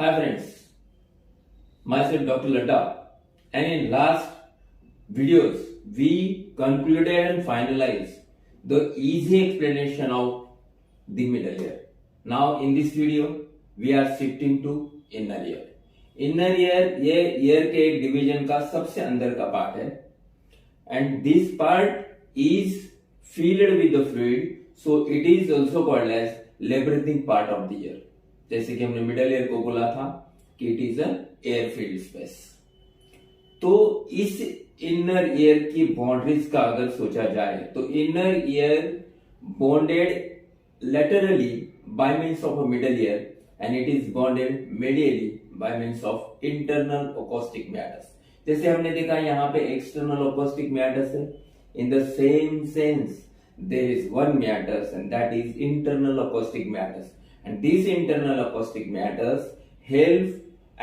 Hi friends, myself Dr. Ladda, and in last videos we concluded and finalized the easy explanation of the middle ear. Now in this video we are shifting to inner ear. Inner ear ये ear के एक division का सबसे अंदर का part है, and this part is filled with the fluid, so it is also called as labyrinthic part of the ear. जैसे कि हमने मिडल ईयर को बोला था कि it is a air field space. तो इस इनर ईयर की बाउंड्रीज का अगर सोचा जाए तो inner ear bonded laterally by means of a middle ear and it is bonded medially by means of internal acoustic matters. जैसे हमने देखा यहाँ पे एक्सटर्नल ओकोस्टिक मैटर्स है, in the same sense there is one matters and that is internal acoustic matters. And these internal acoustic matters help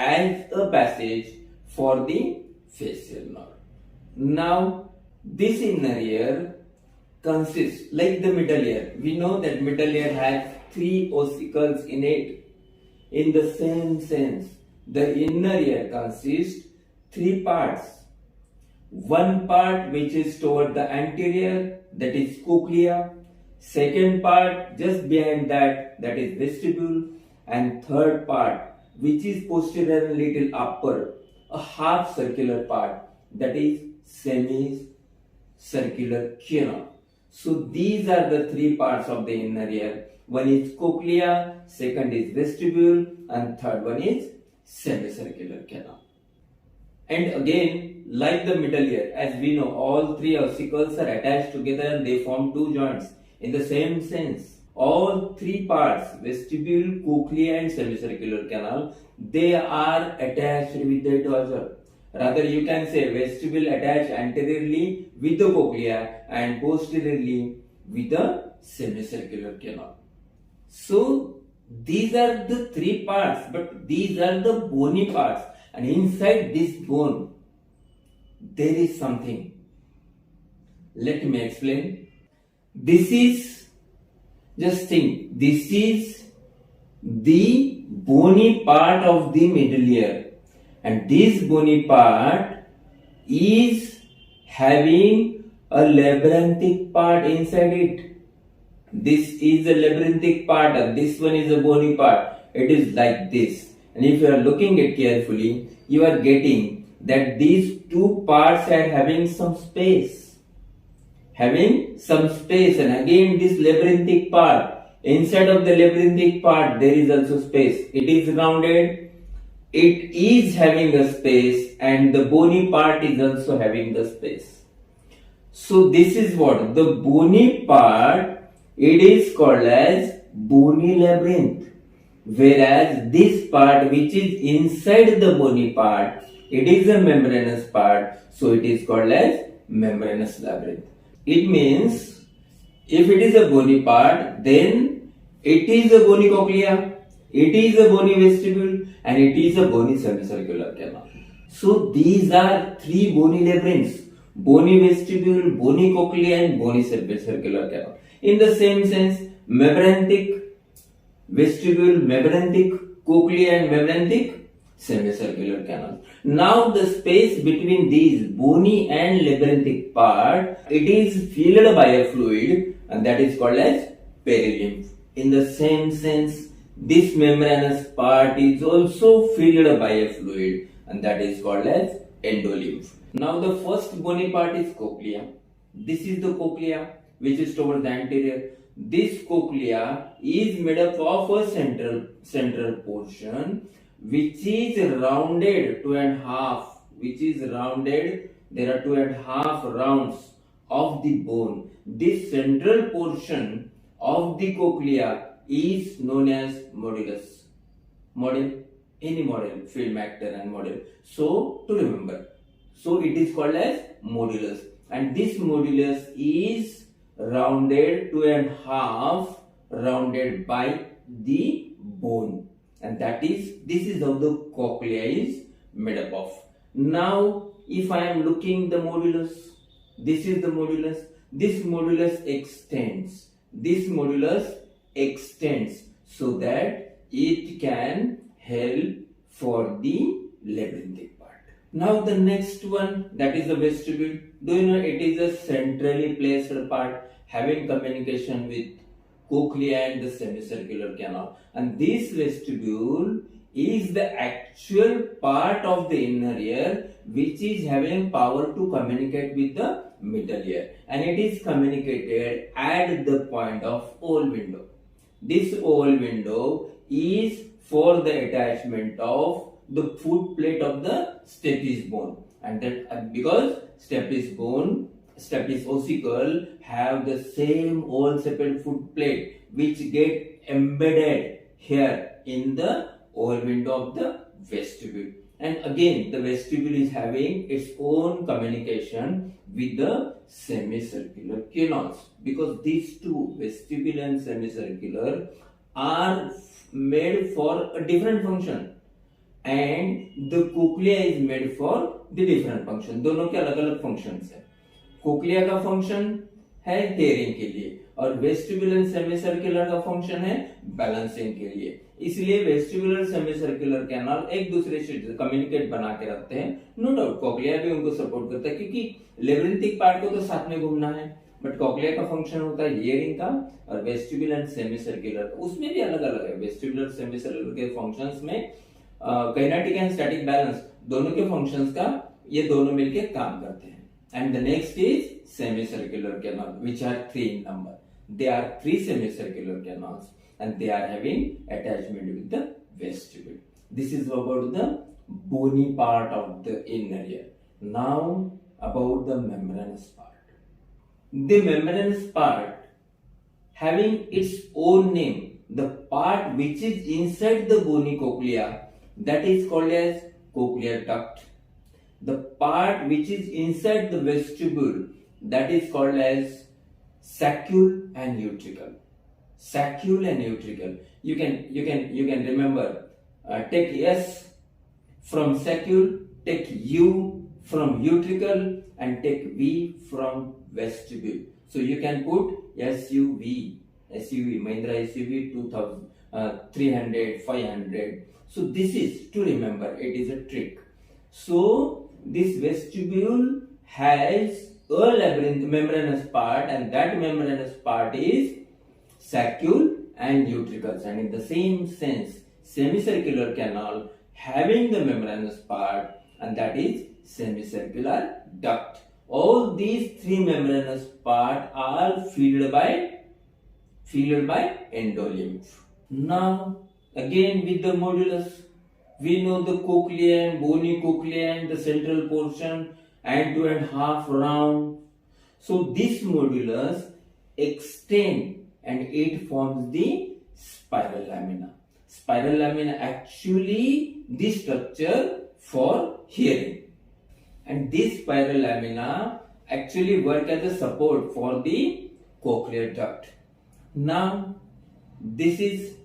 as a passage for the facial nerve. Now, this inner ear consists, like the middle ear. We know that middle ear has 3 ossicles in it. In the same sense, the inner ear consists 3 parts. One part which is toward the anterior, that is cochlea. Second part just behind that is vestibule, and third part which is posterior and little upper, a half circular part, that is semicircular canal. So these are the 3 parts of the inner ear. One is cochlea, second is vestibule, and third one is semicircular canal. And again, like the middle ear, as we know, all 3 ossicles are attached together and they form 2 joints. In the same sense, all 3 parts, vestibule, cochlea and semicircular canal, they are attached with the dorsal. Rather, you can say vestibule attached anteriorly with the cochlea and posteriorly with the semicircular canal. So, these are the 3 parts, but these are the bony parts, and inside this bone, there is something. Let me explain. This is, just think, this is the bony part of the middle ear, and this bony part is having a labyrinthic part inside it. This is the labyrinthic part, and this one is the bony part. It is like this, and if you are looking at carefully, you are getting that these 2 parts are having some space. And again this labyrinthic part, inside of the labyrinthic part there is also space. It is rounded, it is having a space, and the bony part is also having the space. So this is what the bony part, it is called as bony labyrinth, whereas this part which is inside the bony part, it is a membranous part, so it is called as membranous labyrinth. It means if it is a bony part, then it is a bony cochlea, it is a bony vestibule, and it is a bony semicircular canal. So these are 3 bony labyrinths: bony vestibule, bony cochlea, and bony semicircular canal. In the same sense, membrantic vestibule, membrantic cochlea, and membrantic semicircular canal. Now the space between these bony and labyrinthic part, it is filled by a fluid, and that is called as perilymph. In the same sense, this membranous part is also filled by a fluid, and that is called as endolymph. Now the first bony part is cochlea. This is the cochlea which is towards the anterior. This cochlea is made up of a central portion which is rounded 2.5, which is rounded. There are 2.5 rounds of the bone. This central portion of the cochlea is known as modulus. Model, any model, film actor and model. So to remember, so it is called as modulus, and this modulus is rounded 2.5, rounded by the bone. And this is how the cochlea is made up of. Now, if I am looking the modulus, this is the modulus. This modulus extends. This modulus extends so that it can help got the labyrinthic part. Now the next one, that is the vestibule. Do you know it is a centrally placed part having communication with cochlea and the semicircular canal, and this vestibule is the actual part of the inner ear which is having power to communicate with the middle ear, and it is communicated at the point of oval window. This oval window is for the attachment of the foot plate of the stapes bone, and that because stapes ossicle have the same oval shaped foot plate which get embedded here in the oval window of the vestibule. And again, the vestibule is having its own communication with the semicircular canals, because these two, vestibule and semicircular, are made for a different function, and the cochlea is made for the different function. दोनों के अलग अलग functions है. Cochlea का function है hearing के लिए, और वेस्टिबुलर सेमीसर्कुलर का फंक्शन है बैलेंसिंग के लिए. इसलिए वेस्टिबुलर सेमीसर्कुलर कैनाल एक दूसरे से कम्युनिकेट बना के रखते हैं. नो डाउट कोक्लिया भी उनको सपोर्ट करता है, क्योंकि लेबिरिंथिक पार्ट को तो साथ में घूमना है, बट कोक्लिया का फंक्शन होता है हियरिंग का, और वेस्टिबुलर एंड सेमीसर्कुलर उसमें भी अलग अलग है. वेस्टिबुलर सेमीसर्कुलर के फंक्शंस में काइनेटिक एंड स्टैटिक बैलेंस दोनों के फंक्शंस का ये दोनों मिलके काम करते हैं. And the next is semicircular canal, which are 3 in number. They are 3 semicircular canals, and they are having attachment with the vestibule. This is about the bony part of the inner ear. Now about the membranous part. The membranous part having its own name, the part which is inside the bony cochlea, that is called as cochlear duct. The part which is inside the vestibule, that is called as saccule and utricle. Saccule and utricle. You can remember. Take S from saccule, take U from utricle, and take V from vestibule. So you can put SUV, Mahindra SUV 300, 500. So this is to remember. It is a trick. So this vestibule has a labyrinth membranous part, and that membranous part is saccule and utricles. And in the same sense, semicircular canal having the membranous part, and that is semicircular duct. All these 3 membranous parts are filled by endolymph. Now again with the modulus, we know the cochlea and bony cochlea and the central portion and 2.5 round. So this modulus extend and it forms the spiral lamina. Spiral lamina actually the structure for hearing, and this spiral lamina actually work as a support for the cochlear duct. Now this is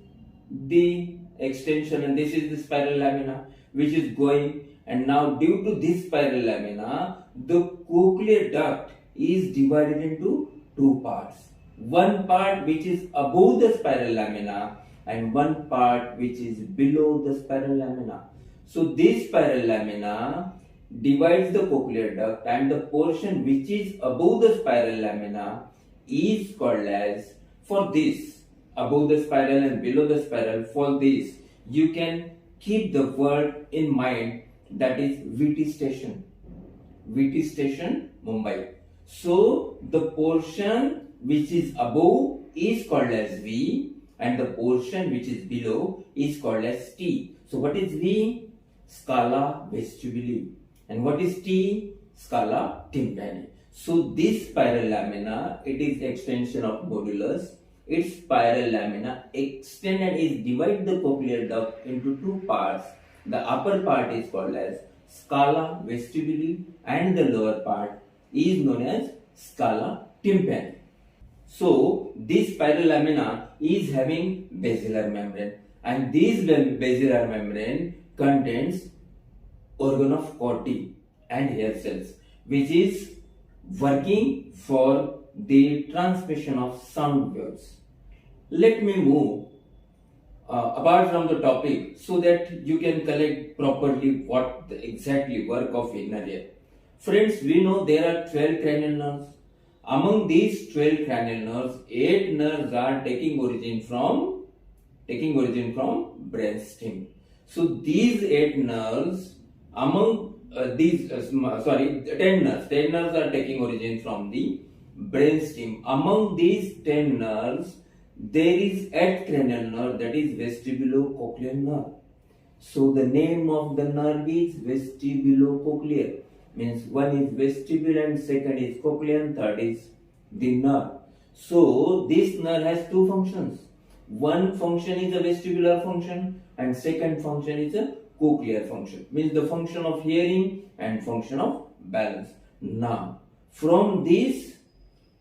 the extension, and this is the spiral lamina which is going, and now due to this spiral lamina, the cochlear duct is divided into 2 parts. One part which is above the spiral lamina, and one part which is below the spiral lamina. So this spiral lamina divides the cochlear duct, and the portion which is above the spiral lamina is called as, for this above the spiral and below the spiral, for this you can keep the word in mind, that is VT station, Mumbai. So the portion which is above is called as V, and the portion which is below is called as T. So what is V? Scala vestibuli. And what is T? Scala tympani. So this spiral lamina, it is extension of modulus. Its spiral lamina extend and is divide the cochlear duct into 2 parts. The upper part is called as scala vestibuli, and the lower part is known as scala tympani. So this spiral lamina is having basilar membrane, and this basilar membrane contains organ of Corti and hair cells, which is working for the transmission of sound waves. Let me move apart from the topic, so that you can collect properly what the exactly work of inner ear. Friends, we know there are 12 cranial nerves. Among these 12 cranial nerves, 8 nerves are taking origin from brainstem. So these 8 nerves, among 10 nerves are taking origin from the brainstem. Among these 10 nerves, there is 8th cranial nerve, that is vestibulocochlear nerve. So the name of the nerve is vestibulocochlear. Means one is vestibule and second is cochlear and third is the nerve. So this nerve has two functions. One function is a vestibular function and second function is a cochlear function. Means the function of hearing and function of balance. Now, from this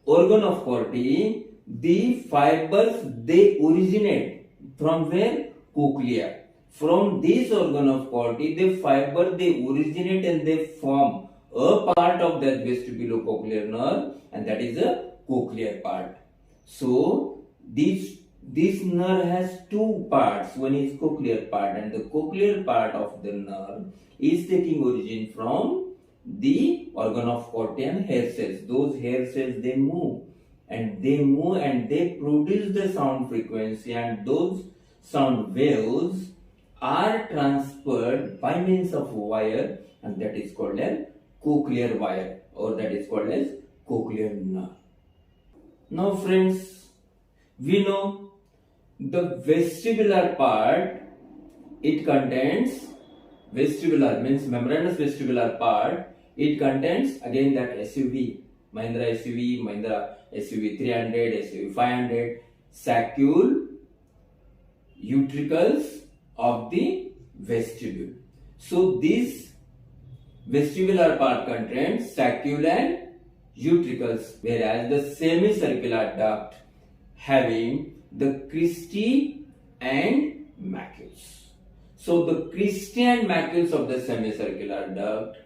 organ of Corti, the fibers they originate from where? Cochlea. From this organ of Corti, the fiber they originate and they form a part of that vestibulocochlear nerve, and that is a cochlear part. So this nerve has two parts. One is cochlear part, and the cochlear part of the nerve is taking origin from the organ of Corti and hair cells. Those hair cells they move and they produce the sound frequency, and those sound waves are transferred by means of wire, and that is called as cochlear wire, or that is called as cochlear nerve. Now friends, we know the vestibular part, it contains vestibular means membranous vestibular part, it contains again that SUV, Mahindra SUV, Mahindra SUV 300, SUV 500, saccule, utricles of the vestibule. So this vestibular part contains saccule and utricles, whereas the semicircular duct having the cristae and macules. So the cristae and macules of the semicircular duct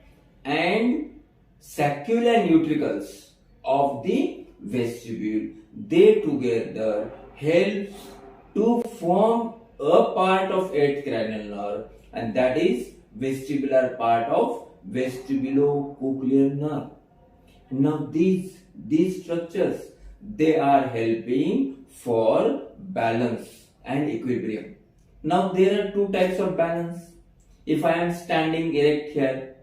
and saccule and utricles of the vestibule, they together help to form a part of 8th cranial nerve, and that is vestibular part of vestibulocochlear nerve. Now these structures, they are helping for balance and equilibrium. Now there are two types of balance. If I am standing erect here,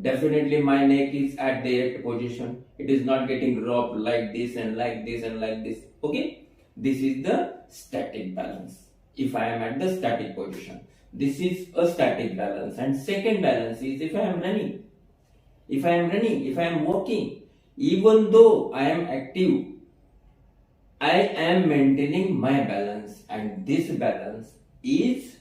definitely my neck is at the erect position. It is not getting dropped like this and like this and like this. Okay, this is the static balance. If I am at the static position, this is a static balance. And second balance is if I am running, if I am walking, even though I am active, I am maintaining my balance, and this balance is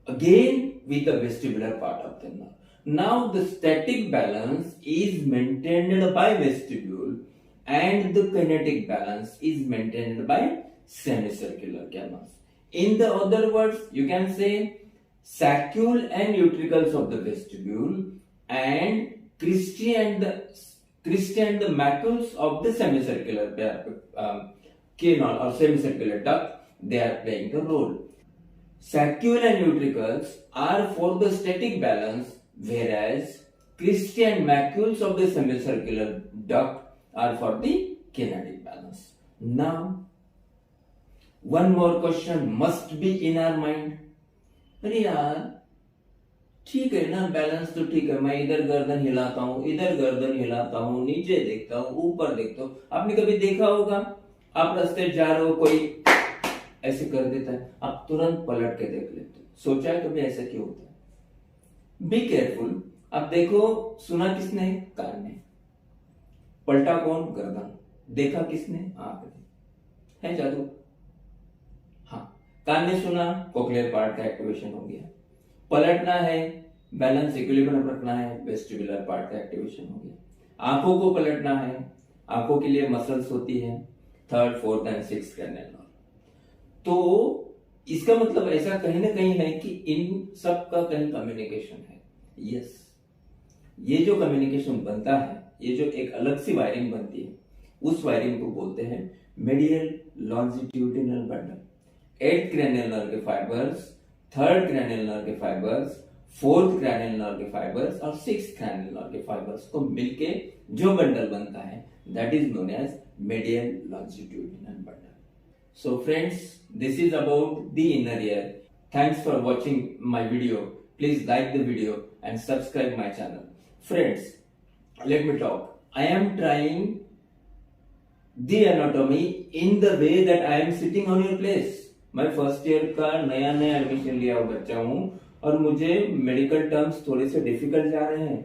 again with the vestibular part of the nerve. Now the static balance is maintained by vestibule and the kinetic balance is maintained by semicircular canals. In the other words, you can say saccule and utricles of the vestibule and cristae and the macules of the semicircular canal or semicircular duct, they are playing the role. Saccule and utricles are for the static balance, whereas cristae and macules of the semicircular duct are for the kinetic balance. Now, one more question must be in our mind. अरे यार ठीक है ना, balance तो ठीक है, मैं इधर गर्दन हिलाता हूँ, इधर गर्दन हिलाता हूँ, नीचे देखता हूँ, ऊपर देखता हूँ. आपने कभी देखा होगा, आप रास्ते जा रहे हो, कोई ऐसे कर देता है, आप तुरंत पलट के देख लेते हो. सोचा है कभी ऐसा क्यों होता है? Be careful. अब देखो, सुना किसने? कान ने. पलटा कौन? गर्दन. देखा किसने? आंख ने. है जादू? हाँ, कान ने सुना, कोक्लियर पार्ट का एक्टिवेशन हो गया. पलटना है, बैलेंस इक्विलिब्रियम रखना है, वेस्टिबुलर पार्ट का एक्टिवेशन हो गया. आंखों को पलटना है, आंखों के लिए मसल्स होती है, 3rd, 4th and 6th cranial nerve. तो इसका मतलब ऐसा कहीं ना कहीं है कि इन सब का कहीं कम्युनिकेशन है. यस, ये जो कम्युनिकेशन बनता है, ये जो एक अलग सी वायरिंग बनती है, उस वायरिंग को बोलते हैं medial longitudinal bundle. 8th cranial nerve fibers, 3rd cranial nerve fibers, 4th cranial nerve fibers और 6th cranial nerve fibers को मिलके जो बंडल बनता है that is known as medial longitudinal bundle. So friends, this is about the inner ear. Thanks for watching my video. Please like the video and subscribe my channel. Friends, let me talk. I am trying the anatomy in the way that I am sitting on your place. मैं first year का नया admission लिया हुआ बच्चा हूं और मुझे medical terms थोड़े से डिफिकल्ट जा रहे हैं,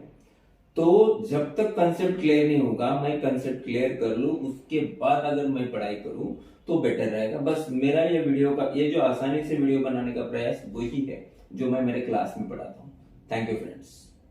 तो जब तक कंसेप्ट क्लियर नहीं होगा, मैं कंसेप्ट क्लियर कर लूं, उसके बाद अगर मैं पढ़ाई करूं तो बेटर रहेगा. बस मेरा ये वीडियो का ये जो आसानी से वीडियो बनाने का प्रयास वही है जो मैं मेरे क्लास में पढ़ाता हूं. Thank you friends.